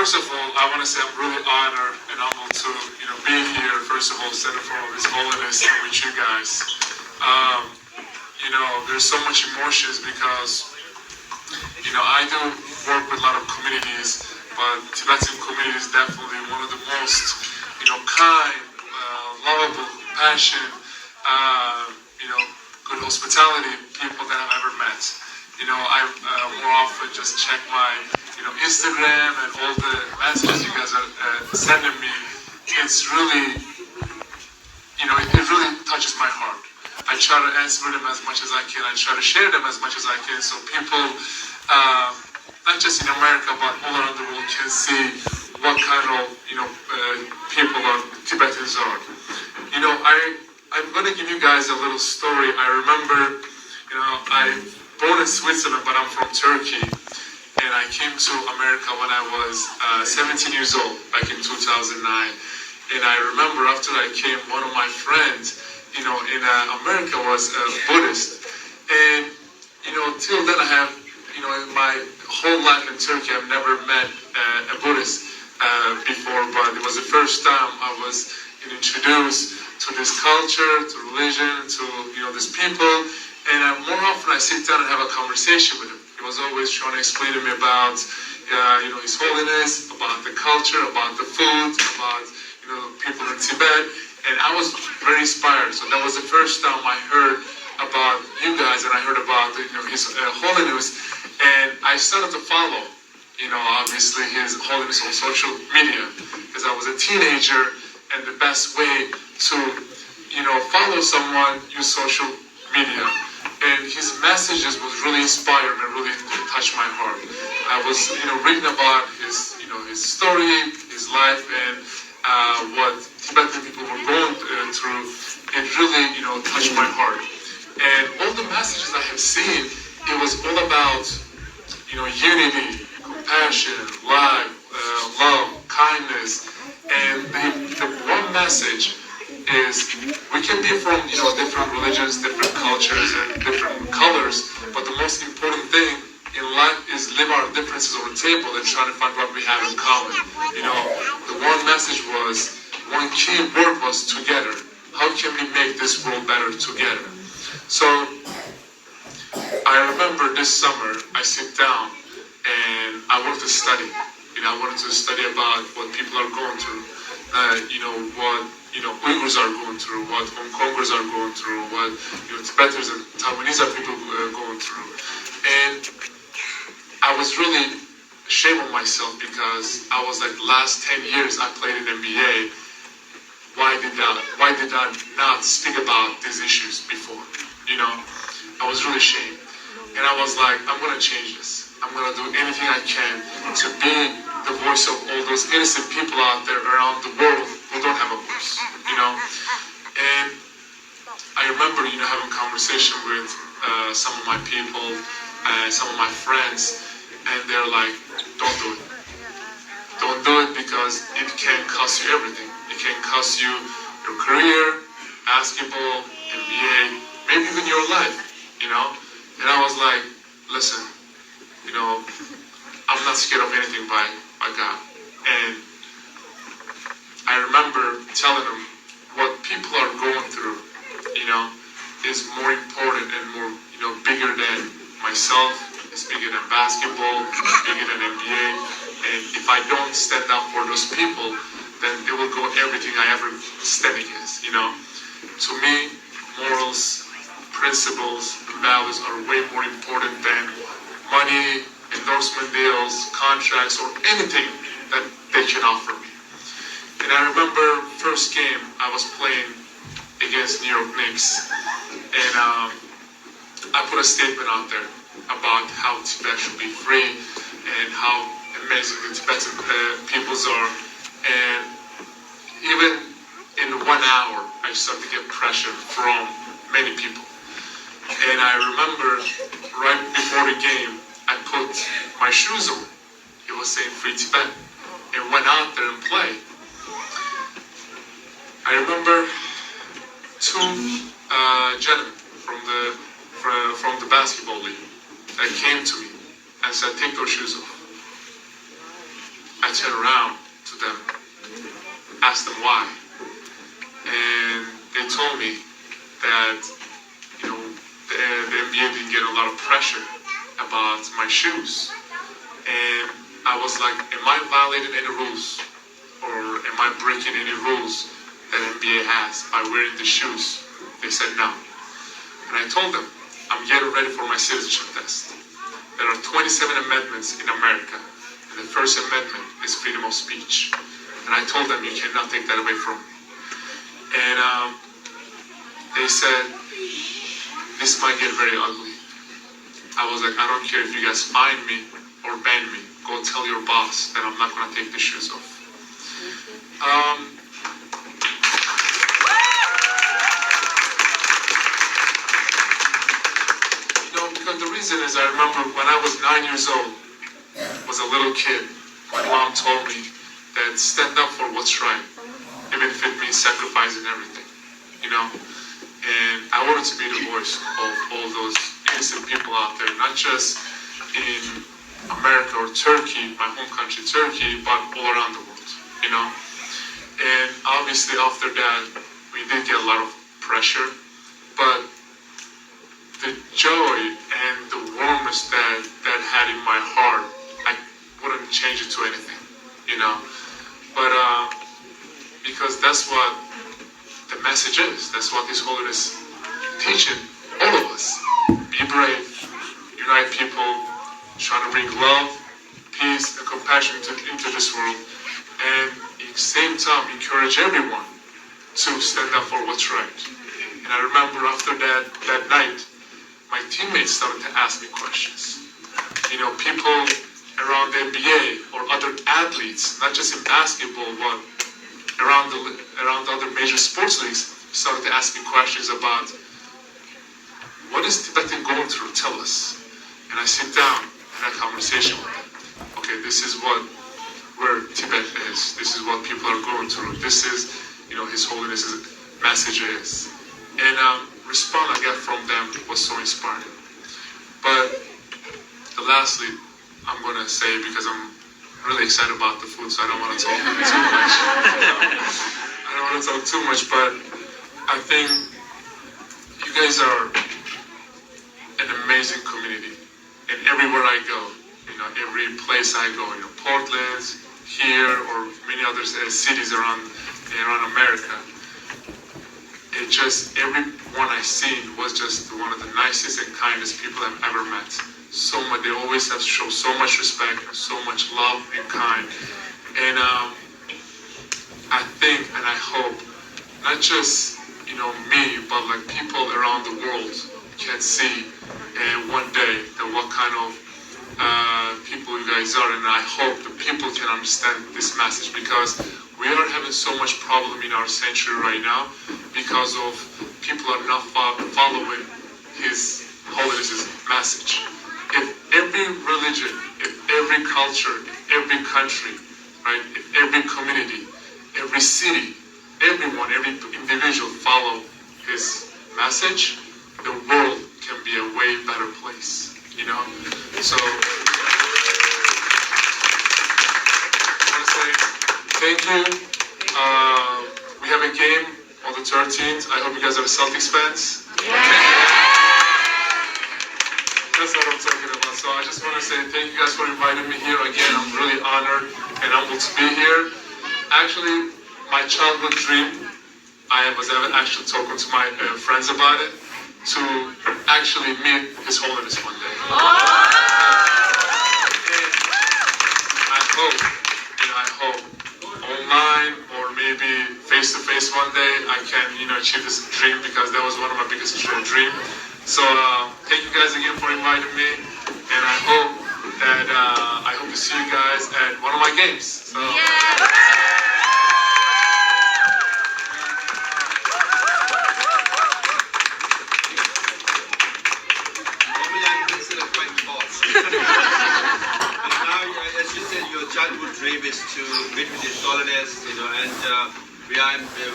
first of all, I want to say I'm really honored and humbled to, be here. First of all, stand in front of His Holiness and with you guys. There's so much emotions because, I do work with a lot of communities, but Tibetan community is definitely one of the most, kind, lovable, passionate, good hospitality people that I've ever met. I more often just check my, Instagram and all the messages you guys are sending me. It's really, it really touches my heart. I try to answer them as much as I can. I try to share them as much as I can so people, not just in America, but all around the world can see what kind of, people Tibetans are. I'm going to give you guys a little story. I remember, I'm born in Switzerland, but I'm from Turkey. And I came to America when I was 17 years old, back in 2009. And I remember after I came, one of my friends, in America was a Buddhist. And, till then I have, in my whole life in Turkey, I've never met a Buddhist before, but it was the first time I was introduced to this culture, to religion, to, these people. And more often I sit down and have a conversation with him. He was always trying to explain to me about, His Holiness, about the culture, about the food, about, people in Tibet. And I was very inspired. So that was the first time I heard about you guys, and I heard about, His Holiness. And I started to follow, obviously His Holiness on social media, because I was a teenager, and the best way to, follow someone, use social media. And his messages was really inspiring and really touched my heart. I was, reading about his, his story, his life, and what Tibetan people were going through. It really, touched my heart. And all the messages I have seen, it was all about, unity, compassion, love, kindness. And the one message is we can be from, different religions, different cultures, and different colors, but the most important thing in life is leave our differences on the table and try to find what we have in common. The one message was, one key word was together. How can we make this world better together? So I remember this summer I sit down and I wanted to study. I wanted to study about what people are going through. What Uyghurs are going through, what Hong Kongers are going through, what Tibetans and Taiwanese are people going through. And I was really ashamed of myself because I was like, the last 10 years I played in NBA. Why did I not speak about these issues before? I was really ashamed. And I was like, I'm going to change this. I'm going to do anything I can to be the voice of all those innocent people out there around the world who don't have a voice, And I remember, having a conversation with some of my people, some of my friends, and they're like, don't do it. Don't do it because it can cost you everything. It can cost you your career, basketball, NBA, maybe even your life, And I was like, listen, I'm not scared of anything by God. And I remember telling them what people are going through, is more important and more, bigger than myself. It's bigger than basketball, bigger than NBA. And if I don't stand up for those people, then it will go everything I ever stand against, To me, morals, principles, values are way more important than money, endorsement deals, contracts, or anything that they can offer me. And I remember first game I was playing against New York Knicks, and I put a statement out there about how Tibet should be free and how amazing the Tibetan peoples are. And even in 1 hour, I started to get pressure from many people. And I remember right before the game, I put my shoes on. It was saying Free Tibet. And went out there and played. I remember two gentlemen from the basketball league that came to me and said, take those shoes off. I turned around to them, asked them why, and they told me that, you know, the NBA didn't get a lot of pressure about my shoes. And I was like, am I violating any rules? Or am I breaking any rules that NBA has by wearing the shoes? They said no. And I told them, I'm getting ready for my citizenship test. There are 27 amendments in America. And the first amendment is freedom of speech. And I told them, you cannot take that away from me. And they said, this might get very ugly. I was like, I don't care if you guys fine me or ban me. Go tell your boss that I'm not going to take the shoes off. You know, because the reason is I remember when I was 9 years old, was a little kid, my mom told me that stand up for what's right, even if it means sacrificing everything, you know? And I wanted to be the voice of all those innocent people out there, not just in America or Turkey, my home country Turkey, but all around the world, you know? And obviously after that, we did get a lot of pressure, but the joy and the warmth that had in my heart, I wouldn't change it to anything, you know? But because that's what the message is, that's what His Holiness teaching all of us. Be brave, unite people, trying to bring love, peace, and compassion into this world, and at the same time encourage everyone to stand up for what's right. And I remember after that night, my teammates started to ask me questions. You know, people around the NBA or other athletes, not just in basketball, but around the other major sports leagues, started to ask me questions about what is Tibetan going through? Tell us. And I sit down in that conversation with them. Okay, this is where Tibet is. This is what people are going through. This is, you know, His Holiness's message is. And response I got from them was so inspiring. But lastly, I'm going to say, because I'm really excited about the food, so I don't want to talk too much. I don't want to talk too much, but I think you guys are an amazing community. And everywhere I go, you know, every place I go, you know, Portland, here, or many other cities around America, it just, everyone I seen was just one of the nicest and kindest people I've ever met. So much, they always have shown so much respect, so much love and kind. And I think and I hope, not just, you know, me, but like people around the world can see one day that what kind of people you guys are, and I hope the people can understand this message, because we are having so much problem in our century right now because of people are not following His Holiness's message. If every religion, if every culture, if every country, right, if every community, every city, everyone, every individual follow His message, the world can be a way better place, you know? So, I want to say thank you. We have a game on the 13th. I hope you guys are Celtics fans. That's what I'm talking about. So I just want to say thank you guys for inviting me here again. I'm really honored and humbled to be here. Actually, my childhood dream, I was actually talking to my friends about it, to actually meet His Holiness one day. And I hope online or maybe face-to-face one day I can, you know, achieve this dream, because that was one of my biggest dreams. So thank you guys again for inviting me, and I hope to see you guys at one of my games. So. Now, as you said, your childhood dream is to meet with His Holiness, you know, and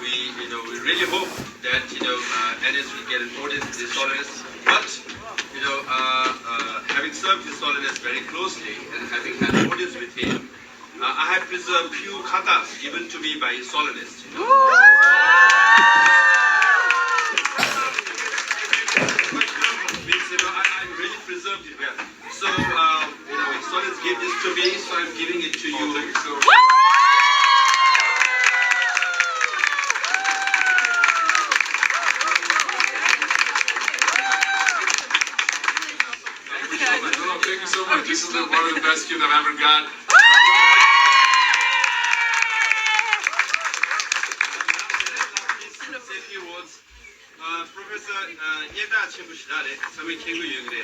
we really hope that, you know, Enes will get an audience with His Holiness. But, you know, having served His Holiness very closely and having had an audience with him, I have preserved few katas given to me by His Holiness. Means, I really preserved it well. So, His Holiness gave this to me, so I'm giving it to you. Thank you so much. This is one of the best gifts I've ever got. Professor, 叶大친구시다. 所谓친구 유형이래.